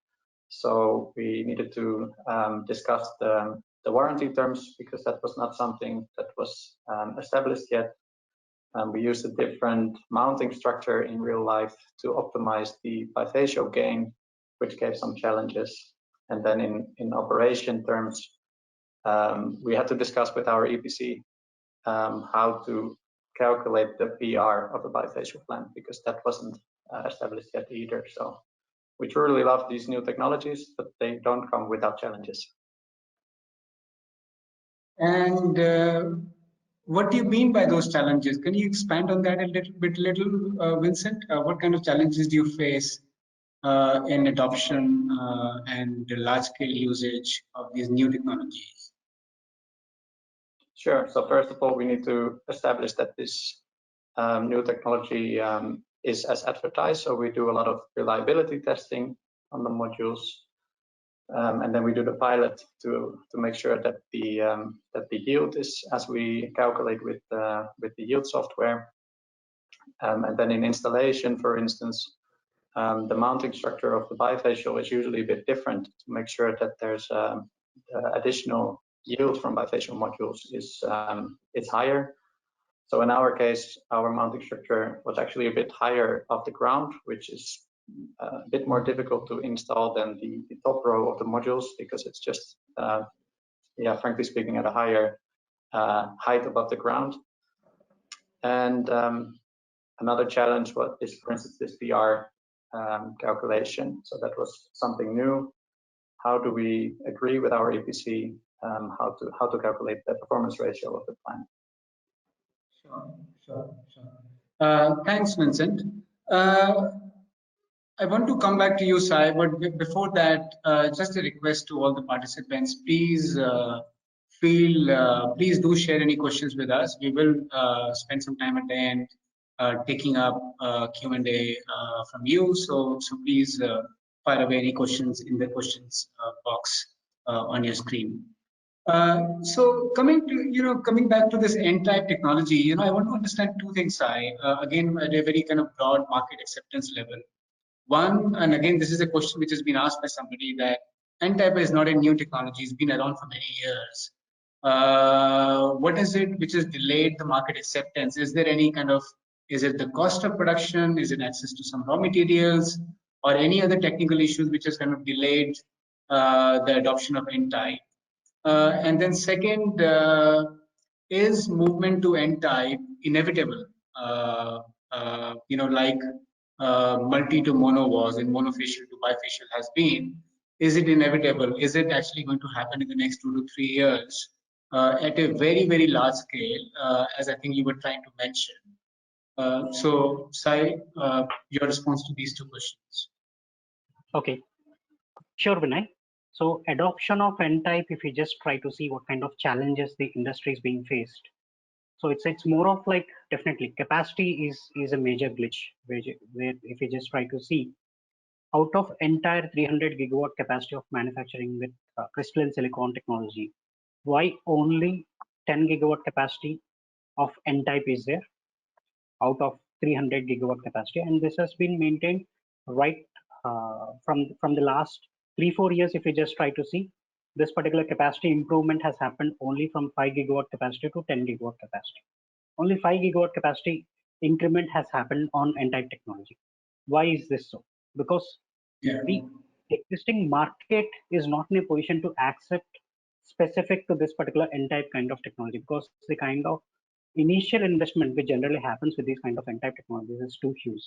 So we needed to discuss the warranty terms, because that was not something that was established yet. We used a different mounting structure in real life to optimize the bifacial gain, which gave some challenges. And then in operation terms, we had to discuss with our EPC how to calculate the PR of a bifacial plant, because that wasn't established yet either. So we truly love these new technologies, but they don't come without challenges. And what do you mean by those challenges? Can you expand on that a little, Vincent? What kind of challenges do you face in adoption and the large-scale usage of these new technologies? Sure. So first of all, we need to establish that this new technology is as advertised. So we do a lot of reliability testing on the modules. And then we do the pilot to make sure that the yield is as we calculate with the yield software. And then in installation, for instance, the mounting structure of the bifacial is usually a bit different to make sure that there's additional yield from bifacial modules is higher. So in our case, our mounting structure was actually a bit higher off the ground, which is a bit more difficult to install than the top row of the modules, because it's just, yeah, frankly speaking, at a higher height above the ground. And another challenge is, for instance, this PR calculation. So that was something new. How do we agree with our EPC how to calculate the performance ratio of the plant? Sure. Thanks, Vincent. I want to come back to you, Sai, but before that, just a request to all the participants, please please do share any questions with us. We will spend some time at the end taking up Q&A from you. So please fire away any questions in the questions box on your screen. So coming back to this N-type technology, I want to understand two things, Sai. Again, at a very kind of broad market acceptance level. One, and again, this is a question which has been asked by somebody, that N-type is not a new technology; it's been around for many years. What is it which has delayed the market acceptance? Is there any kind of Is it the cost of production? Is it access to some raw materials or any other technical issues which has kind of delayed the adoption of N-type? And then second, is movement to N-type inevitable? Like multi to mono was and monofacial to bifacial has been. Is it inevitable? Is it actually going to happen in the next 2 to 3 years at a very, very large scale, as I think you were trying to mention? So, Sai, your response to these two questions. Okay, sure, Vinay. So adoption of N-type, if you just try to see what kind of challenges the industry is being faced. So it's more of like, definitely capacity is a major glitch, where if you just try to see, out of entire 300 gigawatt capacity of manufacturing with crystalline silicon technology, why only 10 gigawatt capacity of N-type is there out of 300 gigawatt capacity? And this has been maintained right from the last 3-4 years. If you just try to see, this particular capacity improvement has happened only from 5 gigawatt capacity to 10 gigawatt capacity. Only 5 gigawatt capacity increment has happened on N-type technology. Why is this so? Because the existing market is not in a position to accept specific to this particular N-type kind of technology, because the kind of initial investment which generally happens with these kind of N-type technologies is too huge.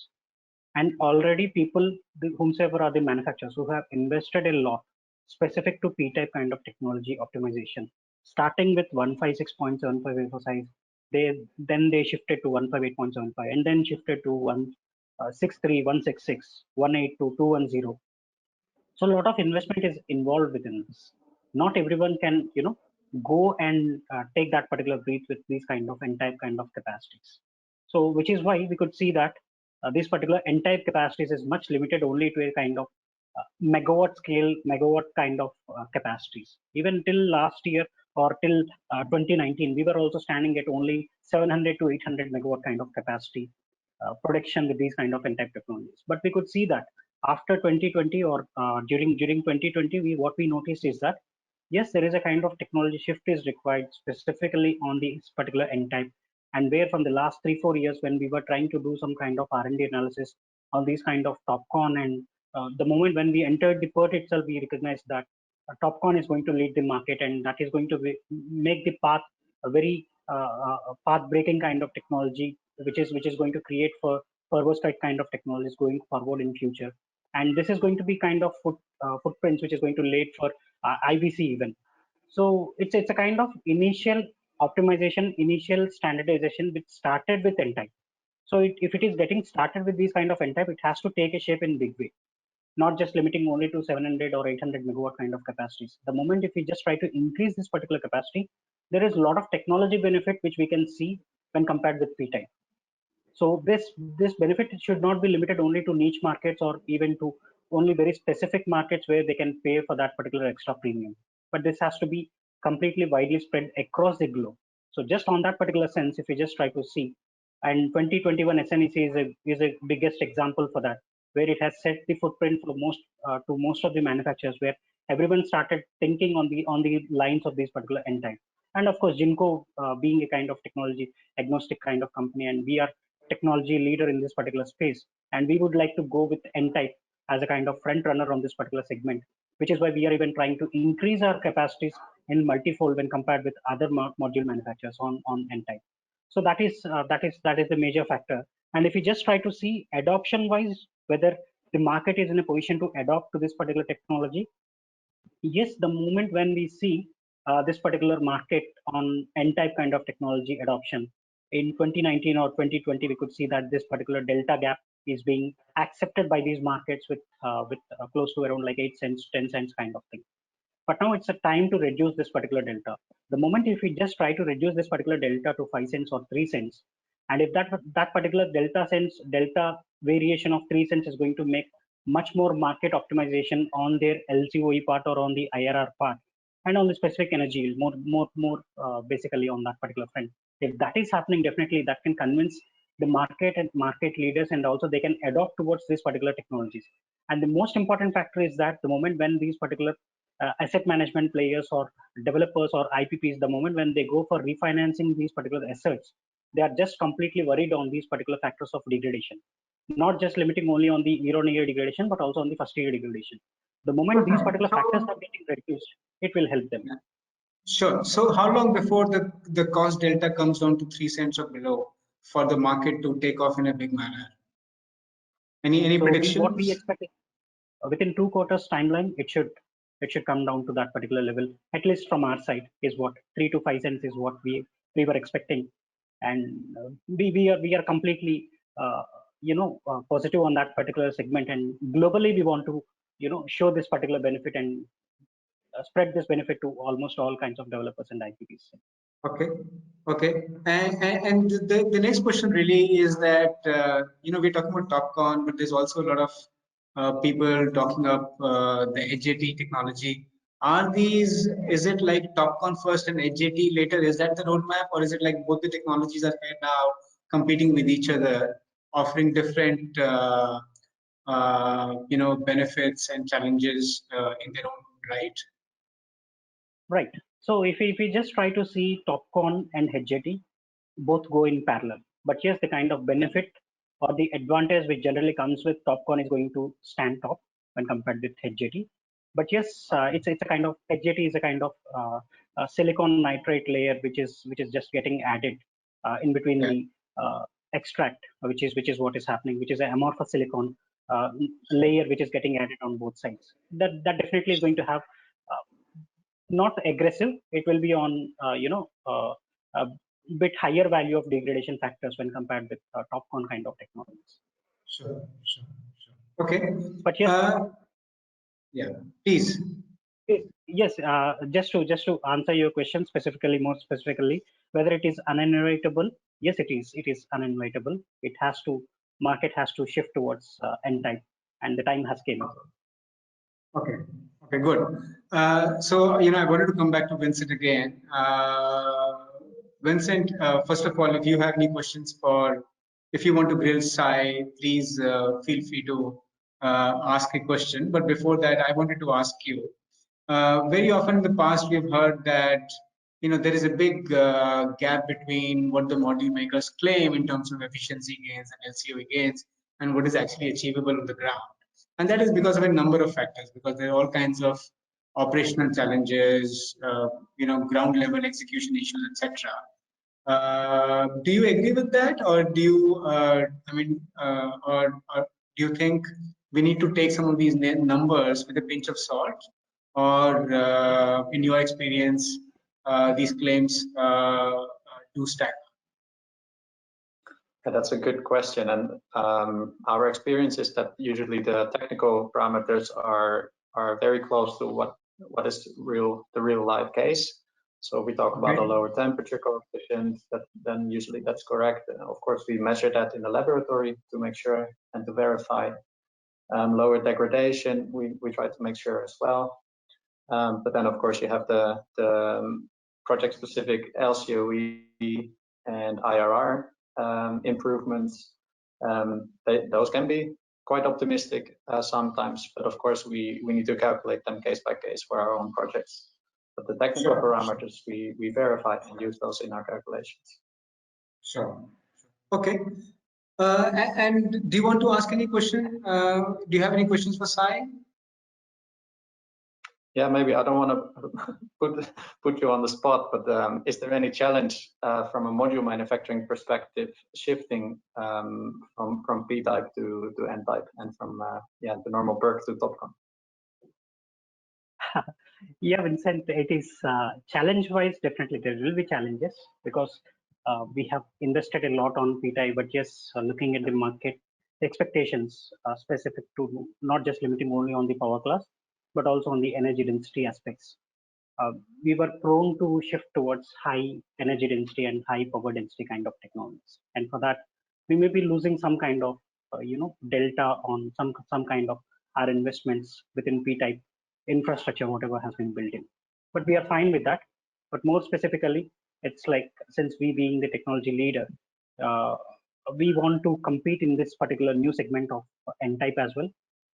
And already people, whomsoever are the manufacturers who have invested a lot specific to P-type kind of technology optimization, starting with 156.75 wafer size, then they shifted to 158.75 and then shifted to 163, 166, 182, 210. So a lot of investment is involved within this. Not everyone can, go and take that particular breath with these kind of N-type kind of capacities. So which is why we could see that this particular N-type capacities is much limited only to a kind of megawatt scale, megawatt kind of capacities. Even till last year or till 2019, we were also standing at only 700 to 800 megawatt kind of capacity production with these kind of N-type technologies. But we could see that after 2020 or during 2020, what we noticed is that yes, there is a kind of technology shift is required specifically on this particular N-type, and where from the last 3-4 years when we were trying to do some kind of R&D analysis on these kind of TOPCon, and the moment when we entered the PERT itself, we recognized that TOPCon is going to lead the market, and that is going to make the path a very path-breaking kind of technology, which is going to create for perovskite kind of technologies going forward in future. And this is going to be kind of footprints which is going to lead for IBC even. So it's a kind of initial optimization, initial standardization which started with N-type. So if it is getting started with these kind of N-type, it has to take a shape in big way, not just limiting only to 700 or 800 megawatt kind of capacities. The moment if we just try to increase this particular capacity, there is a lot of technology benefit which we can see when compared with P-type. So this benefit should not be limited only to niche markets or even to only very specific markets where they can pay for that particular extra premium. But this has to be completely widely spread across the globe. So just on that particular sense, if we just try to see, and 2021 SNEC is a biggest example for that, where it has set the footprint for most of the manufacturers, where everyone started thinking on the lines of these particular N-type. And of course, Jinko being a kind of technology agnostic kind of company, and we are technology leader in this particular space, and we would like to go with N-type as a kind of front runner on this particular segment, which is why we are even trying to increase our capacities in multifold when compared with other module manufacturers on N-type. So that is the major factor. And if you just try to see adoption wise, whether the market is in a position to adopt to this particular technology, yes, the moment when we see this particular market on N-type kind of technology adoption, in 2019 or 2020, we could see that this particular delta gap is being accepted by these markets with close to around like 8 cents, 10 cents kind of thing. But now it's a time to reduce this particular delta. The moment if we just try to reduce this particular delta to 5 cents or 3 cents, and if that particular delta variation of 3 cents is going to make much more market optimization on their LCOE part or on the IRR part, and on the specific energy yield, more basically on that particular front. If that is happening, definitely that can convince the market and market leaders, and also they can adopt towards these particular technologies. And the most important factor is that the moment when these particular asset management players or developers or IPPs, the moment when they go for refinancing these particular assets, they are just completely worried on these particular factors of degradation, not just limiting only on the year-on-year degradation, but also on the first year degradation. The moment these particular factors are getting reduced, it will help them. Sure. So how long before the cost delta comes down to 3 cents or below for the market to take off in a big manner? Any So predictions? what we expect is within 2 quarters timeline, it should come down to that particular level. At least from our side, is what 3 to 5 cents is what we were expecting, and we are completely positive on that particular segment. And globally, we want to show this particular benefit and spread this benefit to almost all kinds of developers and IPPs. Okay. And the next question really is that we're talking about TopCon, but there's also a lot of people talking up the HJT technology. Is it like TopCon first and HJT later? Is that the roadmap, or is it like both the technologies are right now competing with each other, offering different benefits and challenges in their own right? Right. So if we just try to see TopCon and HJT, both go in parallel. But yes, the kind of benefit or the advantage which generally comes with TopCon is going to stand top when compared with HJT. But yes, it's a kind of HJT is a kind of silicon nitride layer which is just getting added in between the extract, which is what is happening, which is an amorphous silicon layer which is getting added on both sides. That definitely is going to have not aggressive. It will be on a bit higher value of degradation factors when compared with TopCon kind of technologies. Sure. Okay. But yes, please. Yes, just to answer your question more specifically, whether it is uninvitable, yes, it is uninvitable. Market has to shift towards N-type, and the time has came. Okay, good. So I wanted to come back to Vincent again. Vincent, first of all, if you have any questions if you want to grill Sai, please feel free to ask a question. But before that, I wanted to ask you, very often in the past, we've heard that there is a big gap between what the module makers claim in terms of efficiency gains and LCOE gains and what is actually achievable on the ground. And that is because of a number of factors, because there are all kinds of operational challenges, ground level execution issues, etc. Do you agree with that, or do you, or do you think we need to take some of these numbers with a pinch of salt, or in your experience, these claims do stack? Yeah, that's a good question, and our experience is that usually the technical parameters are very close to what is the real life case. So we talk about a lower temperature coefficient, then usually that's correct. And of course, we measure that in the laboratory to make sure and to verify. Lower degradation, we try to make sure as well. But then, of course, you have the project-specific LCOE and IRR improvements. Those can be quite optimistic sometimes, but of course, we need to calculate them case by case for our own projects. But the technical parameters, we verify and use those in our calculations. Sure. Okay. And do you want to ask any question? Do you have any questions for Sai? Yeah, maybe I don't want to put you on the spot, but is there any challenge from a module manufacturing perspective shifting from P-type to N-type and from the normal PERC to TopCon? Yeah, Vincent, it is challenge-wise, definitely there will be challenges because we have invested a lot on P-type, but yes, looking at the market, the expectations are specific to not just limiting only on the power class, but also on the energy density aspects. We were prone to shift towards high energy density and high power density kind of technologies. And for that, we may be losing some kind of, delta on some kind of our investments within P-type infrastructure, whatever has been built in. But we are fine with that. But more specifically, it's like, since we being the technology leader, we want to compete in this particular new segment of N-type as well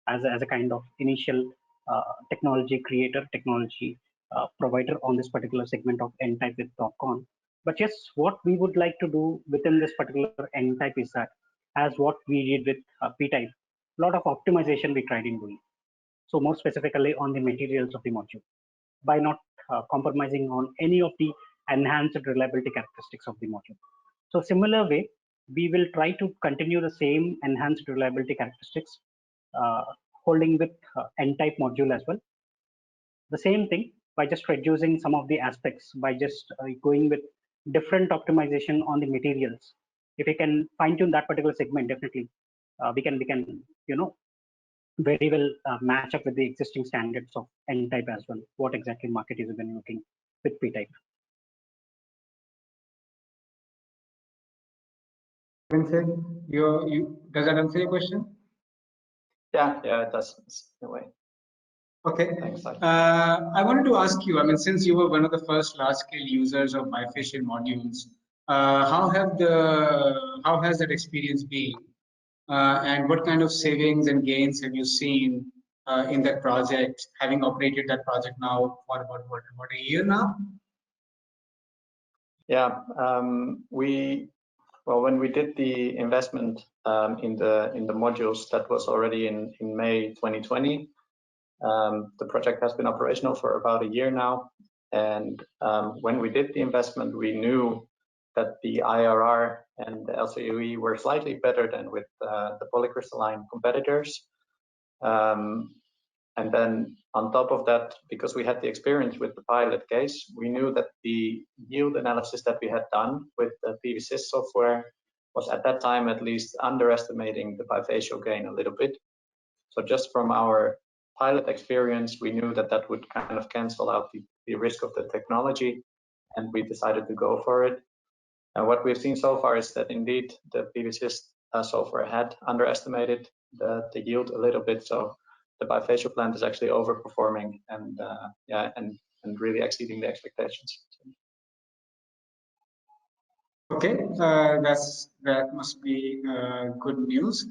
as a kind of initial technology creator, technology provider on this particular segment of N-type with TopCon. But yes, what we would like to do within this particular N-type is that, as what we did with P-type, a lot of optimization we tried in doing. So more specifically on the materials of the module, by not compromising on any of the enhanced reliability characteristics of the module. So similar way, we will try to continue the same enhanced reliability characteristics, holding with N-type module as well. The same thing by just reducing some of the aspects, by just going with different optimization on the materials. If we can fine tune that particular segment, definitely we can very well match up with the existing standards of N-type as well. What exactly market is even looking with P-type. Vincent, does that answer your question? Yeah, it does in a way. Okay. Thanks. I wanted to ask you, I mean, since you were one of the first large-scale users of bifacial modules, how has that experience been? And what kind of savings and gains have you seen in that project, having operated that project now for about a year now? Yeah, when we did the investment in the modules, that was already in May 2020. The project has been operational for about a year now, and when we did the investment, we knew that the IRR and the LCOE were slightly better than with the polycrystalline competitors. And then on top of that, because we had the experience with the pilot case, we knew that the yield analysis that we had done with the PVSys software was at that time at least underestimating the bifacial gain a little bit. So just from our pilot experience, we knew that that would kind of cancel out the risk of the technology, and we decided to go for it. And what we've seen so far is that indeed the PVSys software had underestimated the yield a little bit. So the bifacial plant is actually overperforming and really exceeding the expectations. Okay, that must be good news.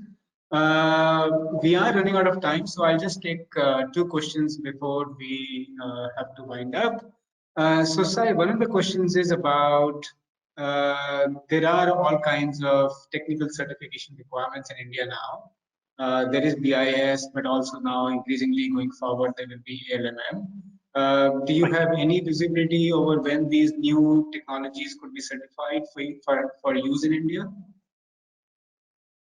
We are running out of time, so I'll just take two questions before we have to wind up. So Sai, one of the questions is about there are all kinds of technical certification requirements in India now. There is BIS, but also now increasingly going forward, there will be ALMM. Do you have any visibility over when these new technologies could be certified for use in India?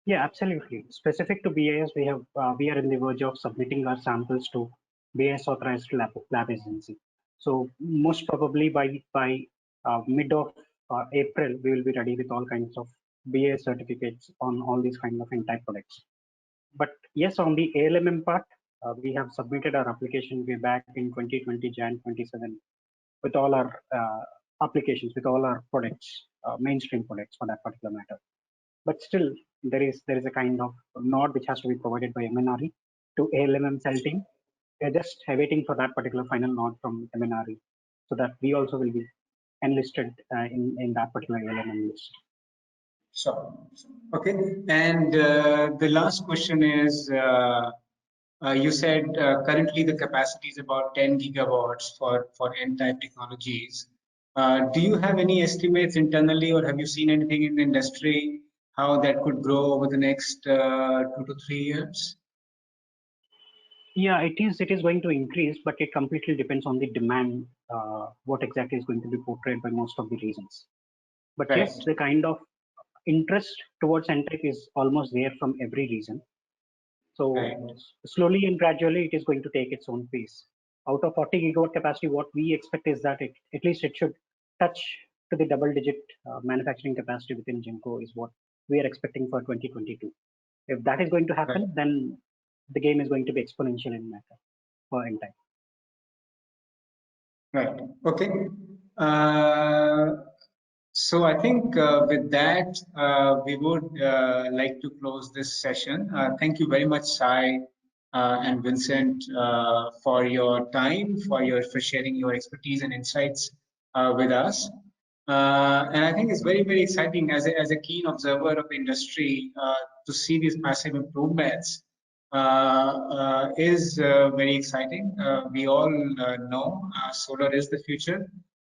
Yeah, absolutely. Specific to BIS, we are in the verge of submitting our samples to BIS authorized lab agency. So most probably by mid of April, we will be ready with all kinds of BIS certificates on all these kind of N-type products. But yes, on the ALMM part, we have submitted our application way back in 2020 Jan 27 with all our applications, with all our products, mainstream products for that particular matter. But still, there is a kind of nod which has to be provided by MNRE to ALMM cell team. They're just awaiting for that particular final nod from MNRE, so that we also will be enlisted in that particular ALMM list. Sure. Okay. And the last question is, you said currently the capacity is about 10 gigawatts for N-type technologies. Do you have any estimates internally, or have you seen anything in the industry how that could grow over the next 2 to 3 years? Yeah, it is going to increase, but it completely depends on the demand, what exactly is going to be portrayed by most of the regions. But right. Yes, the kind of interest towards N-type is almost there from every region. So right. Slowly and gradually, it is going to take its own pace. Out of 40 gigawatt capacity, what we expect is that at least it should touch to the double-digit manufacturing capacity within Genco is what we are expecting for 2022. If that is going to happen, right. Then the game is going to be exponential in matter for N-type. Right. Okay. So I think with that, we would like to close this session. Thank you very much, Sai and Vincent, for your time, for sharing your expertise and insights with us. And I think it's very, very exciting as a keen observer of the industry to see these massive improvements is very exciting. We all know solar is the future.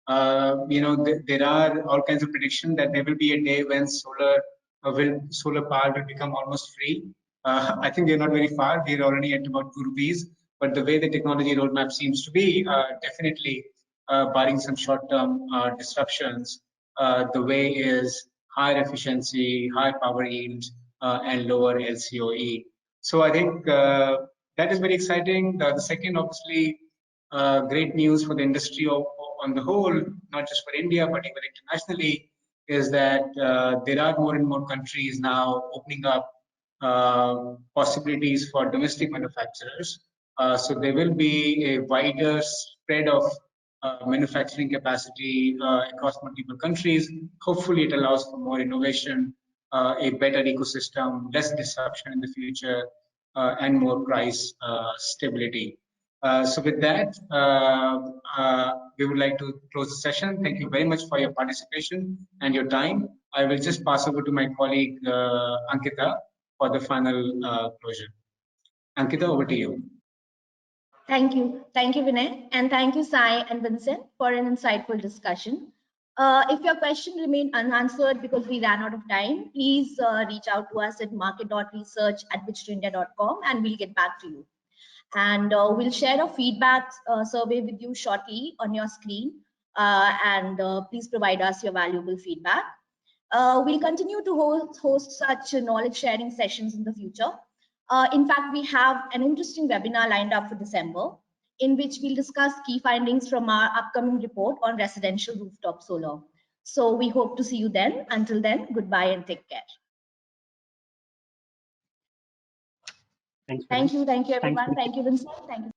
There are all kinds of prediction that there will be a day when solar power will become almost free. I think we're not very far. We're already at about 2 rupees. But the way the technology roadmap seems to be, definitely barring some short-term disruptions, the way is higher efficiency, higher power yields, and lower LCOE. So I think that is very exciting. The second, obviously, great news for the industry on the whole, not just for India, but even internationally, is that there are more and more countries now opening up possibilities for domestic manufacturers. So there will be a wider spread of manufacturing capacity across multiple countries. Hopefully, it allows for more innovation, a better ecosystem, less disruption in the future, and more price stability. So with that, we would like to close the session. Thank you very much for your participation and your time. I will just pass over to my colleague, Ankita, for the final closure. Ankita, over to you. Thank you. Thank you, Vinay. And thank you, Sai and Vincent, for an insightful discussion. If your question remained unanswered because we ran out of time, please reach out to us at market.research@bridge2india.com and we'll get back to you. And we'll share a feedback survey with you shortly on your screen. Please provide us your valuable feedback. We'll continue to host such knowledge sharing sessions in the future. In fact, we have an interesting webinar lined up for December, in which we'll discuss key findings from our upcoming report on residential rooftop solar. So we hope to see you then. Until then, goodbye and take care. Thanks. Thank you everyone. Thank you, Vincent. Thank you.